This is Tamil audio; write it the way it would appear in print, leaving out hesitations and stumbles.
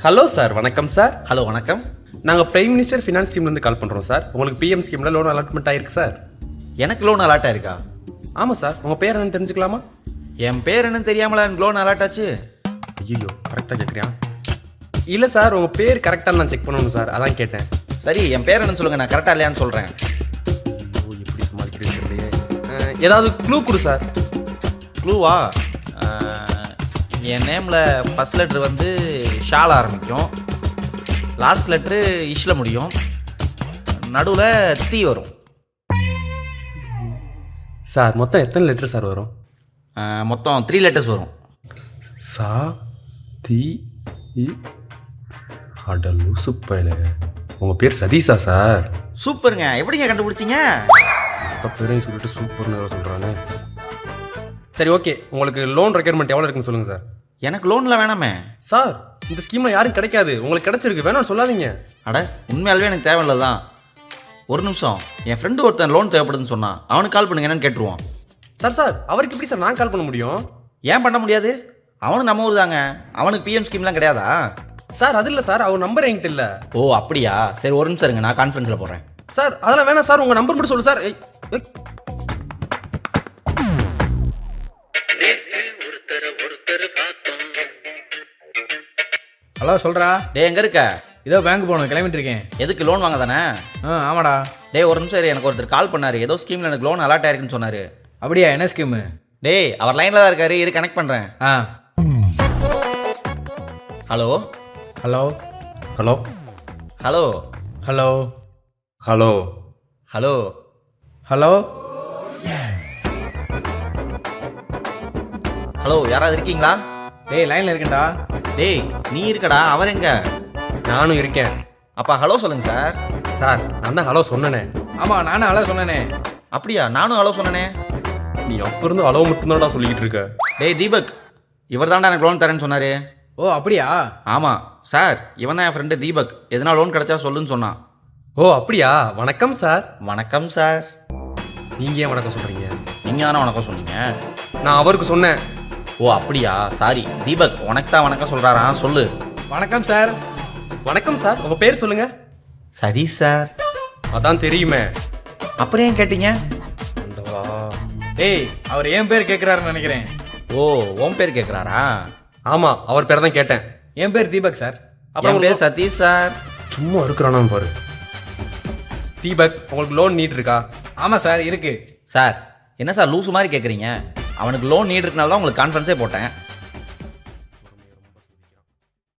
ஹலோ சார், வணக்கம் சார். ஹலோ வணக்கம். நாங்கள் பிரைம் மினிஸ்டர் ஃபினான்ஸ் டீம்லேருந்து கால் பண்ணுறோம் சார். உங்களுக்கு பிஎம் ஸ்கீமில் லோன் அலாட்மெண்ட் ஆயிருக்கு சார். எனக்கு லோன் அலாட் ஆயிருக்கா? ஆமாம் சார். உங்கள் பேர் என்னன்னு தெரிஞ்சுக்கலாமா? என் பேர் என்னன்னு தெரியாமலா எனக்கு லோன் அலாட் ஆச்சு? ஐயோ, கரெக்டாக கேட்குறியா? இல்லை சார், உங்கள் பேர் கரெக்டாக நான் செக் பண்ணணும் சார், அதான் கேட்டேன். சரி, என் பேர் என்னன்னு சொல்லுங்கள், நான் கரெக்டாக இல்லையான்னு சொல்கிறேன். ஓ, எப்படி சமாளிக்கிறேன்னு தெரியலையே. ஏதாவது க்ளூ கொடு சார். க்ளூவா? என் நேமில் ஃபஸ்ட் லெட்ரு வந்து ஷால் ஆரம்பிக்கும், லாஸ்ட் லெட்ரு இஷ்ல முடியும், நடுவில் தீ வரும். சார், மொத்தம் எத்தனை லெட்டர் சார் வரும்? மொத்தம் 3 லெட்டர்ஸ் வரும். சா தி இ அடலு சுப்பையில. உங்கள் பேர் சதீஷா சார்? சூப்பருங்க, எப்படிங்க கண்டுபிடிச்சிங்க? மொத்த பேரையும் சொல்லிட்டு சூப்பர்னு வேறு சொல்கிறானே. சரி, ஓகே. உங்களுக்கு லோன் ரெக்யர்மெண்ட் எவ்வளோ இருக்குன்னு சொல்லுங்கள் சார். எனக்கு லோனில் வேணாமே சார். இந்த ஸ்கீமில் யாரும் கிடைக்காது, உங்களுக்கு கிடைச்சிருக்கு, வேணாம் சொல்லாதீங்க. அட, உண்மையாலுமே எனக்கு தேவையில்லை தான். ஒரு நிமிஷம், என் ஃப்ரெண்டு ஒருத்தன் லோன் தேவைப்படுதுன்னு சொன்னான், அவனுக்கு கால் பண்ணுங்க என்னன்னு கேட்டுருவான். சார், அவருக்கு எப்படி சார் நான் கால் பண்ண முடியும்? ஏன் பண்ண முடியாது? அவனும் நம்ம ஊர் தாங்க, அவனுக்கு பிஎம் ஸ்கீம்லாம் கிடையாதா? சார், அது இல்லை சார், அவர் நம்பர் என்கிட்ட இல்லை. ஓ அப்படியா? சரி, ஒரு நிமிஷம் இருங்க, நான் கான்ஃபரன்ஸில் போடுறேன். சார், அதெல்லாம் வேணாம் சார், உங்கள் நம்பர் மட்டும் சொல்லு சார். ஹலோ, சொல்கிறா. டே, எங்கே இருக்க? இதோ பேங்க் போகணும், கிளம்பிட்டு இருக்கேன். எதுக்கு? லோன் வாங்க தானே? ஆமாடா. டே, ஒரு நிமிஷம் இரு, எனக்கு ஒருத்தர் கால் பண்ணார், ஏதோ ஸ்கீமில் எனக்கு லோன் அலாட் ஆயிருக்குன்னு சொன்னார். அப்படியா? என்ன ஸ்கீமு? டேய், அவர் லைனில் தான் இருக்காரு, இரு கனெக்ட் பண்ணுறேன். Hello hello hello hello hello hello hello hello hello, யாராவது இருக்கீங்களா? டேய், லைனில் இருக்கேன்டா. டேய், நீ இருக்கடா, அவர் எங்க? நானும் இருக்கேன். அப்பா ஹலோ சொல்லுங்க சார். சார், நான் தான் ஹலோ சொன்னேனே. ஆமாம், நானும் ஹலோ சொன்னேனே. அப்படியா? நானும் ஹலோ சொன்னனே. நீ அப்போ இருந்து ஹலோ மட்டும்தான்டா சொல்லிக்கிட்டு இருக்க. டேய் தீபக், இவர் தான்டா எனக்கு லோன் தரேன்னு சொன்னார். ஓ அப்படியா? ஆமாம் சார், இவன் தான் என் ஃப்ரெண்டு தீபக், எதனா லோன் கிடைச்சா சொல்லுன்னு சொன்னான். ஓ அப்படியா? வணக்கம் சார். வணக்கம் சார். நீங்கள் ஏன் வணக்கம் சொல்கிறீங்க? நீங்கள் தானே வணக்கம் சொன்னீங்க. நான் அவருக்கு சொன்னேன். ஓ அப்படியா? சாரி தீபக், உனக்கு தான் வணக்கம் சொல்கிறாரா? சொல்லு. வணக்கம் சார். வணக்கம் சார், உங்கள் பேர் சொல்லுங்கள். சதீஷ் சார். அதான் தெரியுமே. அப்புறம் ஏன் கேட்டீங்க? டேய், அவர் என் பேர் கேட்குறாருன்னு நினைக்கிறேன். ஓ, உன் பேர் கேட்குறாரா? ஆமாம், அவர் பேர் தான் கேட்டேன். என் பேர் தீபக் சார். அப்புறம் பேர் சதீஷ் சார். சும்மா இருக்கிறானா பாரு. தீபக், உங்களுக்கு லோன் நீட் இருக்கா? ஆமாம் சார், இருக்கு. சார், என்ன சார் லூசு மாதிரி கேட்குறீங்க? அவனுக்கு லோன் நீட் இருக்கனால தான் உங்களுக்கு கான்ஃபரன்ஸே போட்டேன்.